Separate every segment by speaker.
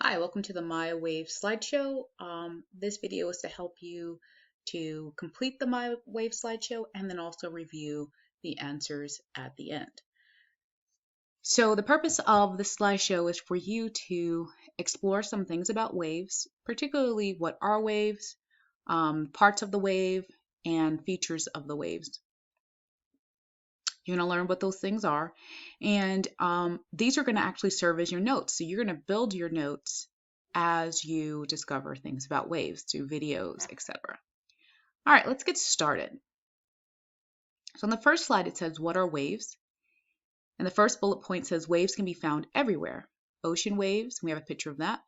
Speaker 1: Hi, welcome to the My Wave slideshow. This video is to help you to complete the My Wave slideshow and then also review the answers at the end. So the purpose of this slideshow is for you to explore some things about waves, particularly what are waves, parts of the wave, and features of the waves. You're going to learn what those things are, and these are going to actually serve as your notes. So you're going to build your notes as you discover things about waves through videos, etc. All right, let's get started. So on the first slide, it says, what are waves? And the first bullet point says waves can be found everywhere. Ocean waves, we have a picture of that.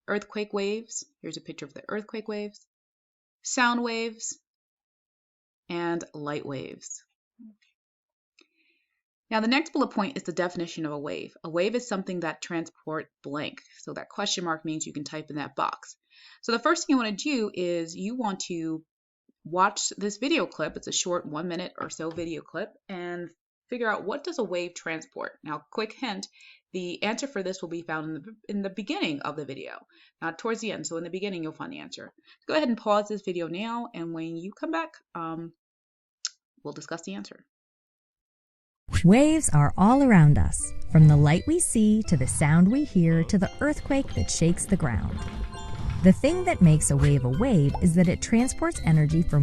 Speaker 1: Earthquake waves, here's a picture of the earthquake waves. Sound waves, and light waves. Now the next bullet point is the definition of a wave. A wave is something that transports blank. So that question mark means you can type in that box. So the first thing you want to do is you want to watch this video clip. It's a short 1 minute or so video clip and figure out what does a wave transport. Now quick hint, the answer for this will be found in the beginning of the video, not towards the end. So in the beginning you'll find the answer. Go ahead and pause this video now, and when you come back, we'll discuss the answer.
Speaker 2: Waves are all around us, from the light we see to the sound we hear to the earthquake that shakes the ground. The thing that makes a wave is that it transports energy from.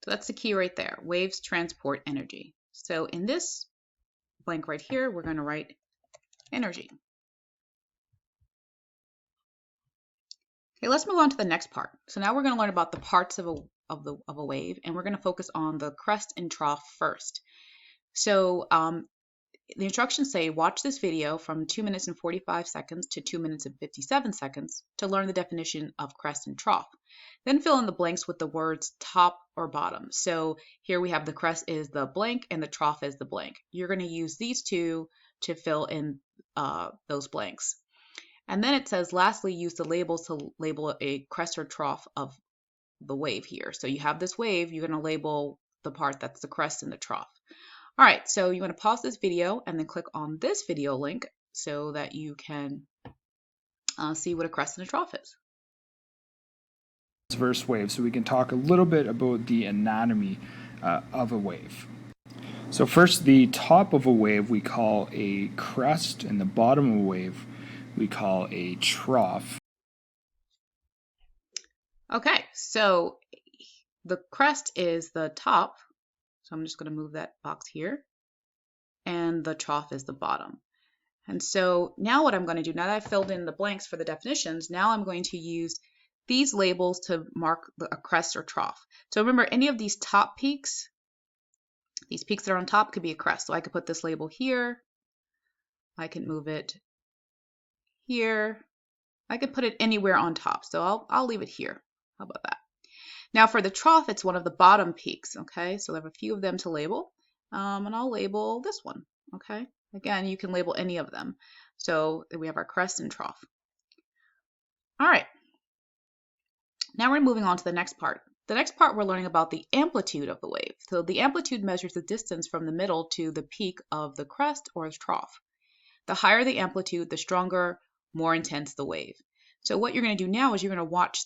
Speaker 1: So that's the key right there. Waves transport energy. So in this blank right here, we're going to write energy. Okay, let's move on to the next part. So now we're going to learn about the parts of a wave, and we're going to focus on the crest and trough first. So the instructions say watch this video from 2 minutes and 45 seconds to 2 minutes and 57 seconds to learn the definition of crest and trough. Then fill in the blanks with the words top or bottom. So here we have the crest is the blank and the trough is the blank. You're going to use these two to fill in those blanks. And then it says lastly use the labels to label a crest or trough of the wave here. So you have this wave, you're going to label the part that's the crest and the trough. All right, so you want to pause this video and then click on this video link so that you can see what a crest and a trough is.
Speaker 3: Transverse wave, so we can talk a little bit about the anatomy of a wave. So first, the top of a wave we call a crest, and the bottom of a wave we call a trough.
Speaker 1: Okay, so the crest is the top. So I'm just going to move that box here. And the trough is the bottom. And so now what I'm going to do, now that I've filled in the blanks for the definitions, now I'm going to use these labels to mark a crest or trough. So remember, any of these top peaks, these peaks that are on top could be a crest. So I could put this label here. I can move it here. I could put it anywhere on top. So I'll leave it here. How about that? Now for the trough, it's one of the bottom peaks, okay? So I have a few of them to label, and I'll label this one, okay? Again, you can label any of them. So we have our crest and trough. All right. Now we're moving on to the next part. The next part we're learning about the amplitude of the wave. So the amplitude measures the distance from the middle to the peak of the crest or the trough. The higher the amplitude, the stronger, more intense the wave. So what you're going to do now is you're going to watch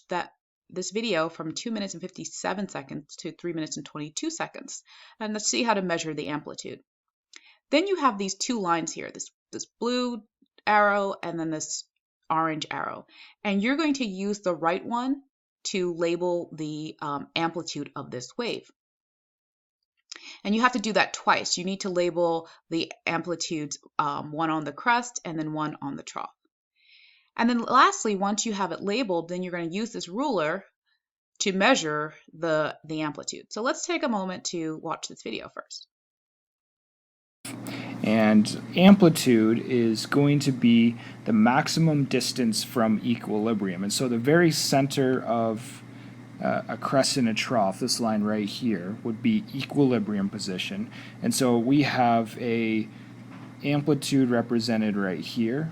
Speaker 1: this video from 2 minutes and 57 seconds to 3 minutes and 22 seconds. And let's see how to measure the amplitude. Then you have these two lines here, this blue arrow and then this orange arrow. And you're going to use the right one to label the amplitude of this wave. And you have to do that twice. You need to label the amplitudes, one on the crest and then one on the trough. And then lastly, once you have it labeled, then you're going to use this ruler to measure the amplitude. So let's take a moment to watch this video first.
Speaker 3: And amplitude is going to be the maximum distance from equilibrium. And so the very center of a crest and a trough, this line right here, would be equilibrium position. And so we have a amplitude represented right here,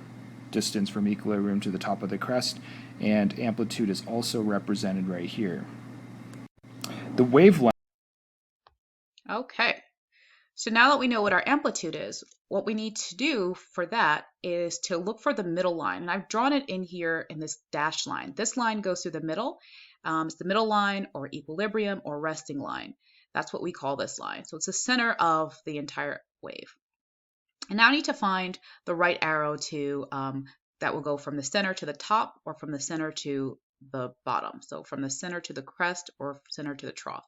Speaker 3: distance from equilibrium to the top of the crest, and amplitude is also represented right here. The wavelength.
Speaker 1: Okay, So now that we know what our amplitude is, what we need to do for that is to look for the middle line. And I've drawn it in here in this dashed line. This line goes through the middle. It's the middle line or equilibrium or resting line. That's what we call this line. So it's the center of the entire wave. And now I need to find the right arrow to that will go from the center to the top or from the center to the bottom. So from the center to the crest or center to the trough.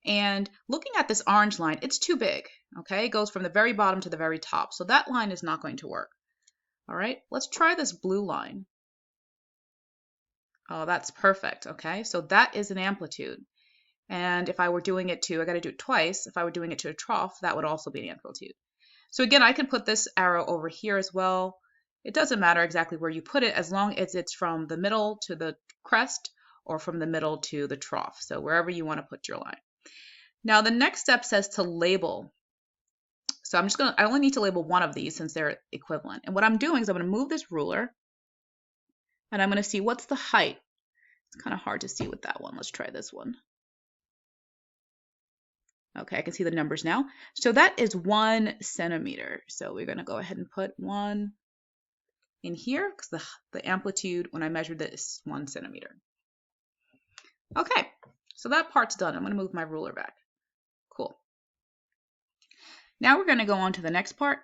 Speaker 1: And looking at this orange line, it's too big, okay? It goes from the very bottom to the very top. So that line is not going to work. All right, let's try this blue line. Oh, that's perfect, okay? So that is an amplitude. And if I were doing it to, I got to do it twice. If I were doing it to a trough, that would also be an amplitude. So again, I can put this arrow over here as well. It doesn't matter exactly where you put it as long as it's from the middle to the crest or from the middle to the trough. So wherever you want to put your line. Now the next step says to label. So I only need to label one of these since they're equivalent. And what I'm doing is I'm going to move this ruler and I'm going to see what's the height. It's kind of hard to see with that one. Let's try this one. Okay, I can see the numbers now. So that is 1 centimeter. So we're going to go ahead and put 1 in here because the amplitude when I measured this is 1 centimeter. Okay, so that part's done. I'm going to move my ruler back. Cool. Now we're going to go on to the next part,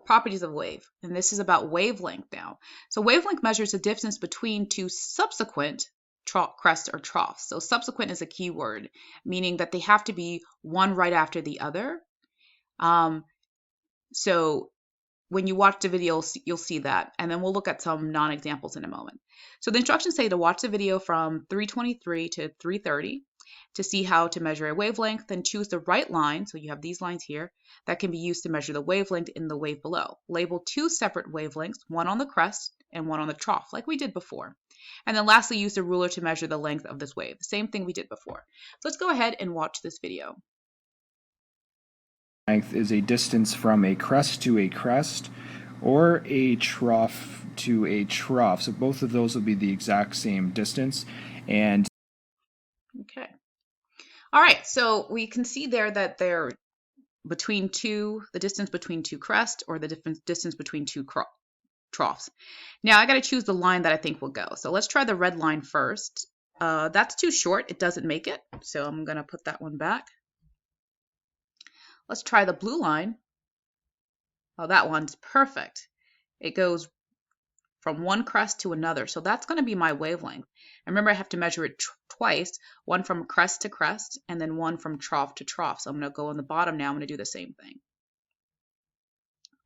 Speaker 1: properties of wave. And this is about wavelength now. So wavelength measures the distance between two subsequent crests or troughs. So subsequent is a key word, meaning that they have to be one right after the other. So when you watch the video, you'll see that. And then we'll look at some non-examples in a moment. So the instructions say to watch the video from 323 to 330 to see how to measure a wavelength, then choose the right line. So you have these lines here that can be used to measure the wavelength in the wave below. Label 2 separate wavelengths, one on the crest and one on the trough, like we did before. And then lastly, use the ruler to measure the length of this wave. Same thing we did before. So let's go ahead and watch this video.
Speaker 3: Length is a distance from a crest to a crest or a trough to a trough. So both of those will be the exact same distance. And
Speaker 1: okay. All right, so we can see there that they're between the distance between two crests or the distance between two troughs. Now I got to choose the line that I think will go. So let's try the red line first. That's too short. It doesn't make it. So I'm going to put that one back. Let's try the blue line. Oh, that one's perfect. It goes from one crest to another. So that's going to be my wavelength. And remember, I have to measure it twice, one from crest to crest, and then one from trough to trough. So I'm going to go on the bottom now. I'm going to do the same thing.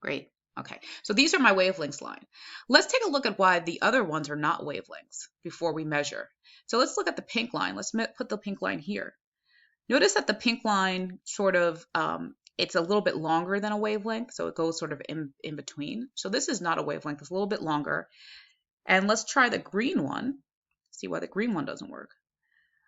Speaker 1: Great. Okay, so these are my wavelengths line. Let's take a look at why the other ones are not wavelengths before we measure. So let's look at the pink line. Let's put the pink line here. Notice that the pink line sort of, it's a little bit longer than a wavelength, so it goes sort of in between. So this is not a wavelength, it's a little bit longer. And let's try the green one, see why the green one doesn't work.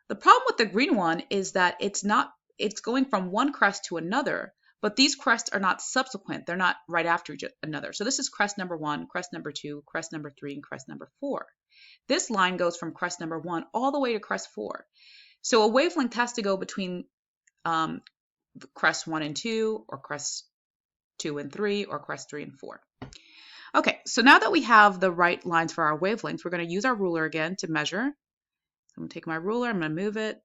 Speaker 1: The problem with the green one is that it's going from one crest to another, but these crests are not subsequent. They're not right after each another. So this is crest number 1, crest number 2, crest number 3, and crest number 4. This line goes from crest number 1 all the way to crest 4. So a wavelength has to go between crest 1 and 2, or crest 2 and 3, or crest 3 and 4. Okay, so now that we have the right lines for our wavelengths, we're going to use our ruler again to measure. I'm going to take my ruler, I'm going to move it.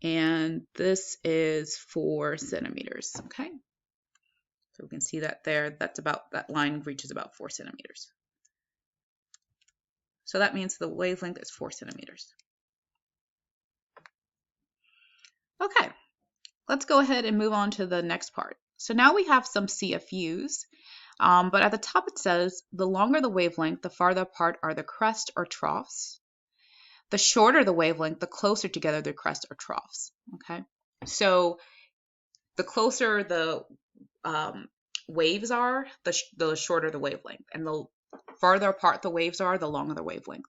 Speaker 1: And this is 4 centimeters, okay? So we can see that there, that line reaches about 4 centimeters. So that means the wavelength is 4 centimeters. Okay, let's go ahead and move on to the next part. So now we have some CFUs, but at the top it says, the longer the wavelength, the farther apart are the crest or troughs. The shorter the wavelength, the closer together the crest or troughs, okay? So the closer the waves are, the shorter the wavelength, and the farther apart the waves are, the longer the wavelength.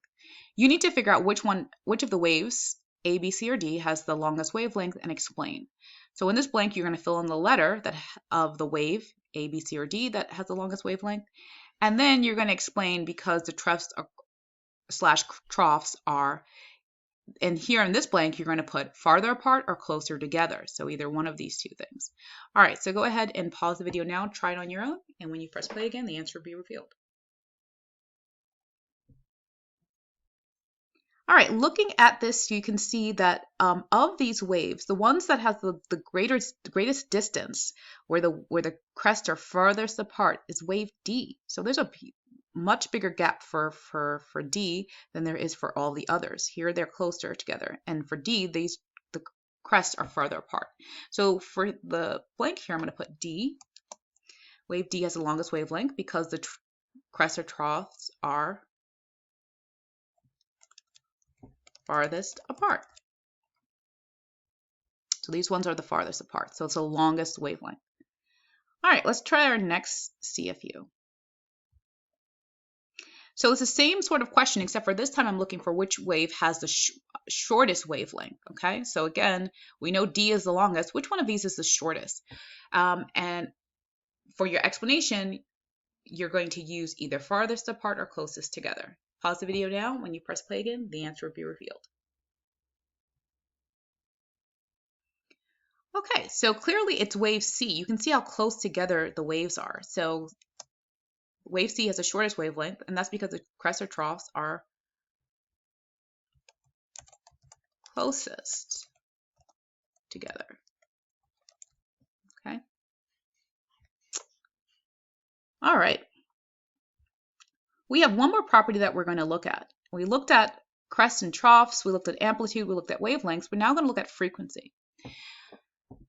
Speaker 1: You need to figure out which of the waves, A, B, C, or D, has the longest wavelength and explain. So in this blank, you're going to fill in the letter of the wave, A, B, C, or D, that has the longest wavelength. And then you're going to explain because the troughs are and here in this blank, you're going to put farther apart or closer together. So either one of these two things. All right, so go ahead and pause the video now, try it on your own, and when you press play again, the answer will be revealed. All right, looking at this, you can see that of these waves, the ones that have the greatest distance, where the crests are farthest apart, is wave D. So there's a much bigger gap for D than there is for all the others. Here they're closer together, and for D, the crests are farther apart. So for the blank here, I'm going to put D. Wave D has the longest wavelength because the crests or troughs are farthest apart. So these ones are the farthest apart. So it's the longest wavelength. All right, let's try our next CFU. So it's the same sort of question, except for this time I'm looking for which wave has the shortest wavelength, okay? So again, we know D is the longest. Which one of these is the shortest? And for your explanation, you're going to use either farthest apart or closest together. Pause the video now. When you press play again, the answer will be revealed. Okay, so clearly it's wave C. You can see how close together the waves are. So wave C has the shortest wavelength, and that's because the crests or troughs are closest together. Okay. All right. We have one more property that we're going to look at. We looked at crests and troughs, we looked at amplitude, we looked at wavelengths. We're now going to look at frequency.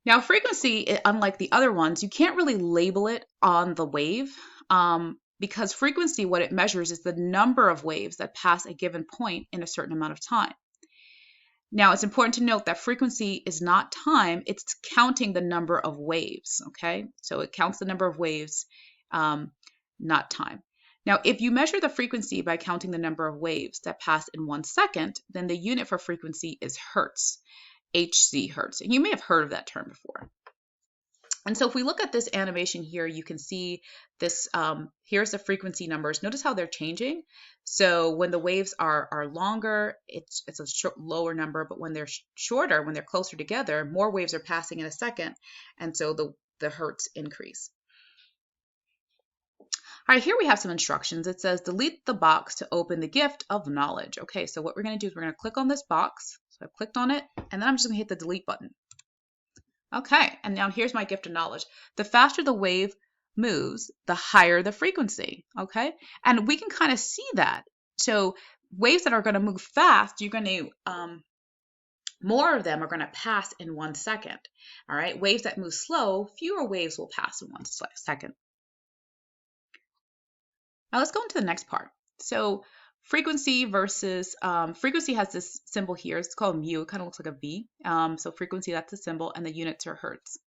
Speaker 1: Now, frequency, unlike the other ones, you can't really label it on the wave because frequency, what it measures is the number of waves that pass a given point in a certain amount of time. Now, it's important to note that frequency is not time, it's counting the number of waves, okay? So it counts the number of waves, not time. Now, if you measure the frequency by counting the number of waves that pass in 1 second, then the unit for frequency is hertz. HZ hertz. And you may have heard of that term before. And so if we look at this animation here, you can see this, here's the frequency numbers. Notice how they're changing. So when the waves are longer, it's a lower number, but when they're shorter, when they're closer together, more waves are passing in a second. And so the hertz increase. All right, here we have some instructions. It says delete the box to open the gift of knowledge. Okay, so what we're going to do is we're going to click on this box. So I've clicked on it, and then I'm just going to hit the delete button. Okay, and now here's my gift of knowledge. The faster the wave moves, the higher the frequency, okay? And we can kind of see that. So waves that are going to move fast, you're going to, more of them are going to pass in 1 second, all right? Waves that move slow, fewer waves will pass in 1 second. Now let's go into the next part. So frequency versus, frequency has this symbol here. It's called mu. It kind of looks like a V. So frequency, that's the symbol, and the units are hertz.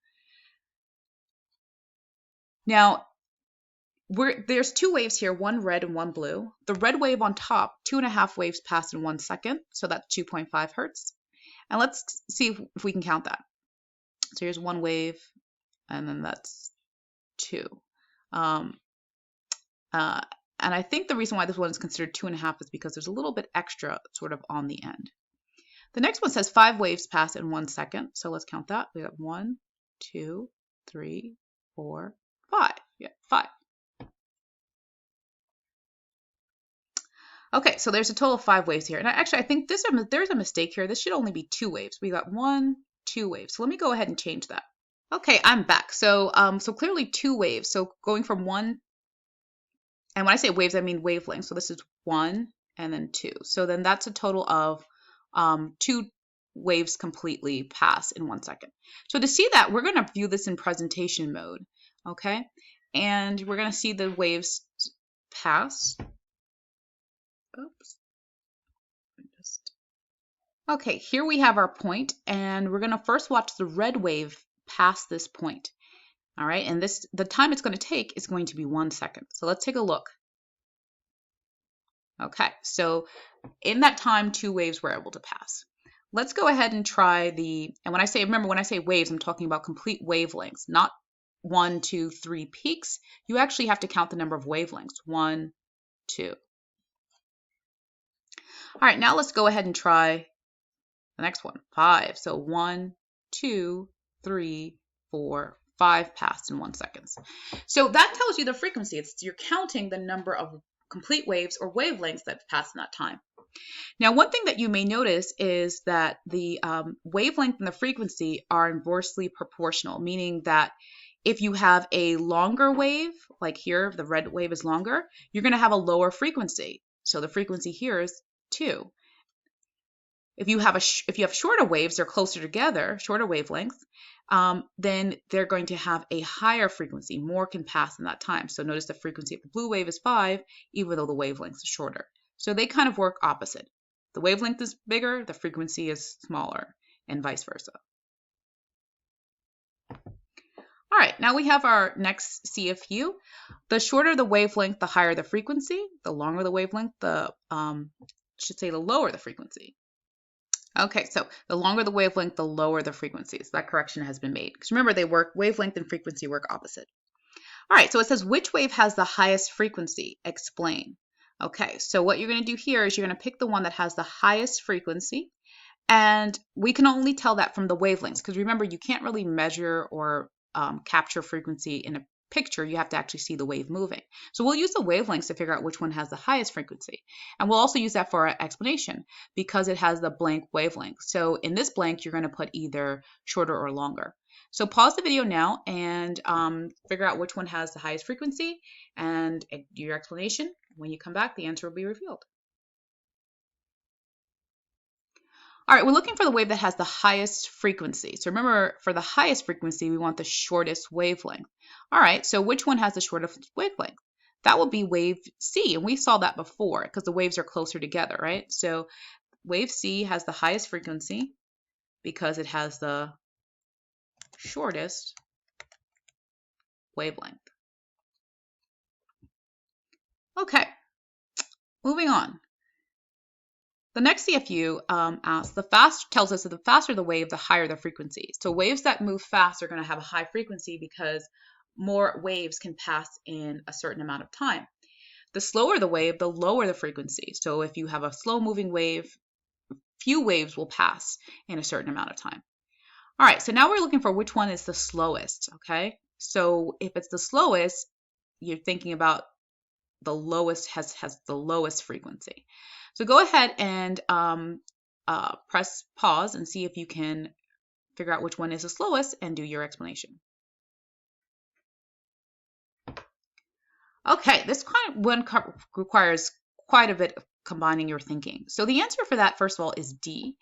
Speaker 1: Now, there's two waves here, one red and one blue. The red wave on top, 2.5 waves pass in 1 second. So that's 2.5 hertz. And let's see if we can count that. So here's one wave, and then that's 2. And I think the reason why this one is considered 2.5 is because there's a little bit extra sort of on the end. The next one says 5 waves pass in 1 second. So let's count that. We got 1, 2, 3, 4, 5. Yeah, 5. Okay, so there's a total of 5 waves here. And I think there's a mistake here. This should only be 2 waves. We got 1, 2 waves. So let me go ahead and change that. Okay, I'm back. So clearly 2 waves. So going from 1. And when I say waves, I mean wavelengths. So this is 1 and then 2. So then that's a total of 2 waves completely pass in 1 second. So to see that, we're going to view this in presentation mode, okay? And we're going to see the waves pass. Oops. Okay, here we have our point, and we're going to first watch the red wave pass this point. All right, and the time it's going to take is going to be 1 second. So let's take a look. Okay, so in that time, 2 waves were able to pass. Let's go ahead and try and remember when I say waves, I'm talking about complete wavelengths, not 1, 2, 3 peaks. You actually have to count the number of wavelengths, 1, 2. All right, now let's go ahead and try The next one, 5. So 1, 2, 3, 4, 5 passed in 1 second. So that tells you the frequency. You're counting the number of complete waves or wavelengths that passed in that time. Now, one thing that you may notice is that the wavelength and the frequency are inversely proportional, meaning that if you have a longer wave, like here, the red wave is longer, you're going to have a lower frequency. So the frequency here is 2. If you have shorter waves, they're closer together, shorter wavelengths, then they're going to have a higher frequency. More can pass in that time. So notice the frequency of the blue wave is 5, even though the wavelength is shorter. So they kind of work opposite. The wavelength is bigger, the frequency is smaller, and vice versa. All right, now we have our next CFU. The shorter the wavelength, the higher the frequency. The longer the wavelength, the lower the frequency. Okay, so the longer the wavelength, the lower the frequency. So that correction has been made. Because remember, wavelength and frequency work opposite. All right, so it says which wave has the highest frequency? Explain. Okay, so what you're going to do here is you're going to pick the one that has the highest frequency. And we can only tell that from the wavelengths. Because remember, you can't really measure or capture frequency in a picture. You have to actually see the wave moving. So we'll use the wavelengths to figure out which one has the highest frequency. And we'll also use that for our explanation because it has the blank wavelength. So in this blank, you're going to put either shorter or longer. So pause the video now and figure out which one has the highest frequency and do your explanation. When you come back, the answer will be revealed. All right, we're looking for the wave that has the highest frequency. So remember, for the highest frequency, we want the shortest wavelength. All right, so which one has the shortest wavelength? That will be wave C, and we saw that before because the waves are closer together, right? So wave C has the highest frequency because it has the shortest wavelength. Okay, moving on. The next CFU tells us that the faster the wave, the higher the frequency. So waves that move fast are going to have a high frequency because more waves can pass in a certain amount of time. The slower the wave, the lower the frequency. So if you have a slow moving wave, few waves will pass in a certain amount of time. All right, so now we're looking for which one is the slowest, okay? So if it's the slowest, you're thinking about the lowest has the lowest frequency. So go ahead and press pause and see if you can figure out which one is the slowest and do your explanation. Okay, this one requires quite a bit of combining your thinking. So the answer for that, first of all, is D.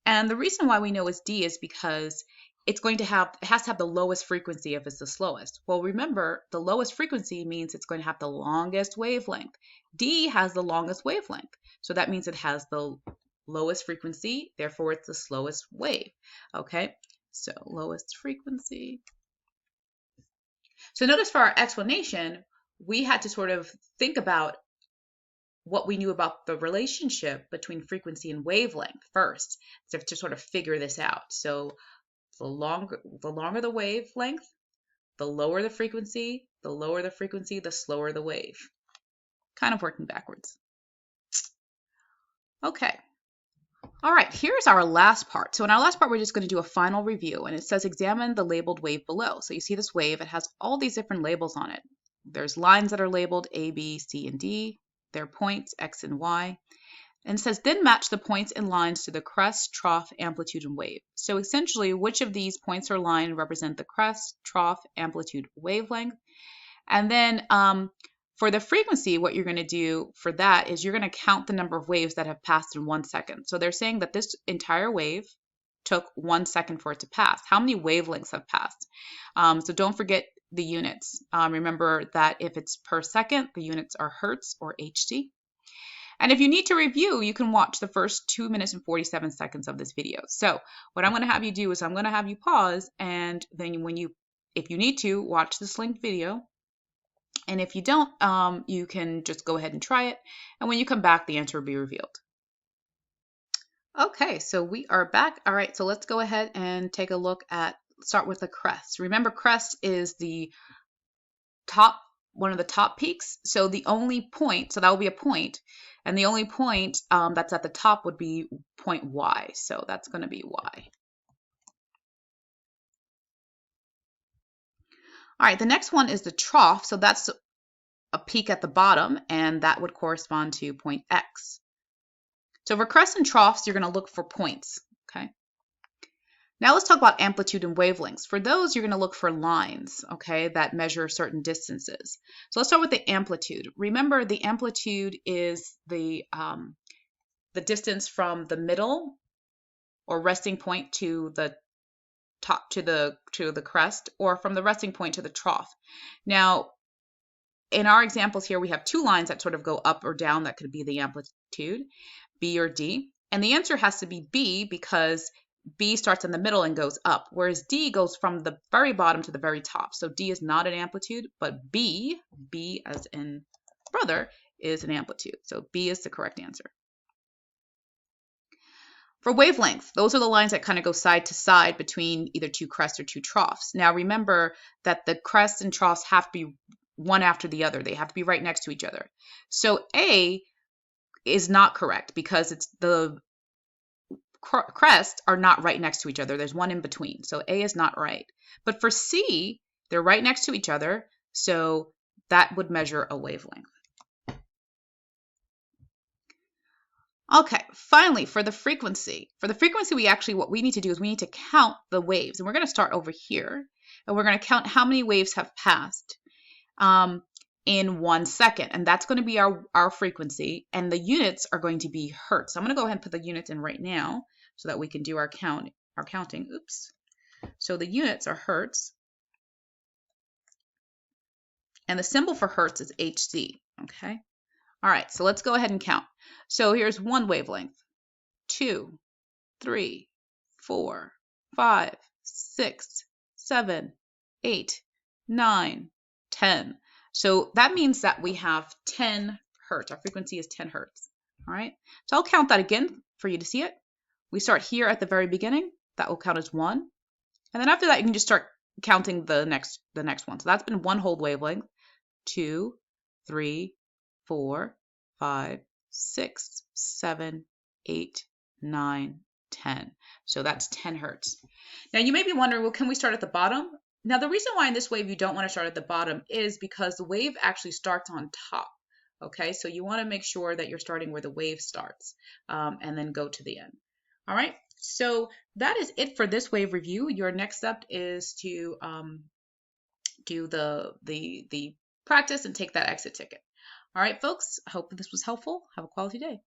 Speaker 1: And the reason why we know it's D is because it has to have the lowest frequency if it's the slowest. Well, remember, the lowest frequency means it's going to have the longest wavelength. D has the longest wavelength. So that means it has the lowest frequency, therefore it's the slowest wave. Okay, so lowest frequency. So notice for our explanation, we had to sort of think about what we knew about the relationship between frequency and wavelength first, so to sort of figure this out. So the longer the wavelength, the lower the frequency, the lower the frequency, the slower the wave. Kind of working backwards. Okay. All right, here's our last part. So in our last part, we're just going to do a final review, and it says examine the labeled wave below. So you see this wave, it has all these different labels on it. There's lines that are labeled A, B, C, and D. There are points, X and Y. And it says, then match the points and lines to the crest, trough, amplitude, and wave. So essentially, which of these points or line represent the crest, trough, amplitude, wavelength? And then for the frequency, what you're going to do for that is you're going to count the number of waves that have passed in 1 second. So they're saying that this entire wave took 1 second for it to pass. How many wavelengths have passed? So don't forget the units. Remember that if it's per second, the units are hertz or HT. And if you need to review, you can watch the first 2 minutes and 47 seconds of this video. So what I'm going to have you do is I'm going to have you pause, and then if you need to, watch this linked video. And if you don't, you can just go ahead and try it. And when you come back, the answer will be revealed. Okay, so we are back. All right, so let's go ahead and take a look at, start with the crest. Remember, crest is the top one of the top peaks. So the only point, so that will be a point, and the only point that's at the top would be point Y. So that's going to be Y. All right, the next one is the trough. So that's a peak at the bottom, and that would correspond to point X. So for crests and troughs, you're going to look for points, okay? Now let's talk about amplitude and wavelengths. For those, you're going to look for lines, okay, that measure certain distances. So let's start with the amplitude. Remember, the amplitude is the distance from the middle or resting point to the top to the crest, or from the resting point to the trough. Now, in our examples here, we have two lines that sort of go up or down. That could be the amplitude, B or D. And the answer has to be B because B starts in the middle and goes up, whereas D goes from the very bottom to the very top. So D is not an amplitude, but B as in brother, is an amplitude. So B is the correct answer. For wavelength, those are the lines that kind of go side to side between either two crests or two troughs. Now remember that the crests and troughs have to be one after the other. They have to be right next to each other. So A is not correct because it's the crests are not right next to each other. There's one in between. So A is not right. But for C, they're right next to each other. So that would measure a wavelength. Okay, finally, for the frequency. For the frequency, what we need to do is we need to count the waves. And we're going to start over here. And we're going to count how many waves have passed in 1 second. And that's going to be our frequency. And the units are going to be hertz. So I'm going to go ahead and put the units in right now so that we can do our counting. Oops. So the units are hertz. And the symbol for hertz is HZ. Okay. All right, so let's go ahead and count. So here's 1 wavelength, 2, 3, 4, 5, 6, 7, 8, 9, 10. So that means that we have 10 hertz. Our frequency is 10 hertz. All right, so I'll count that again for you to see it. We start here at the very beginning. That will count as 1. And then after that, you can just start counting the next one. So that's been 1 whole wavelength, 2, 3, 4, 5, 6, 7, 8, 9, 10. So that's 10 hertz. Now you may be wondering, well, can we start at the bottom? Now the reason why in this wave you don't want to start at the bottom is because the wave actually starts on top. Okay, so you want to make sure that you're starting where the wave starts and then go to the end. All right, so that is it for this wave review. Your next step is to do the practice and take that exit ticket. All right, folks, I hope this was helpful. Have a quality day.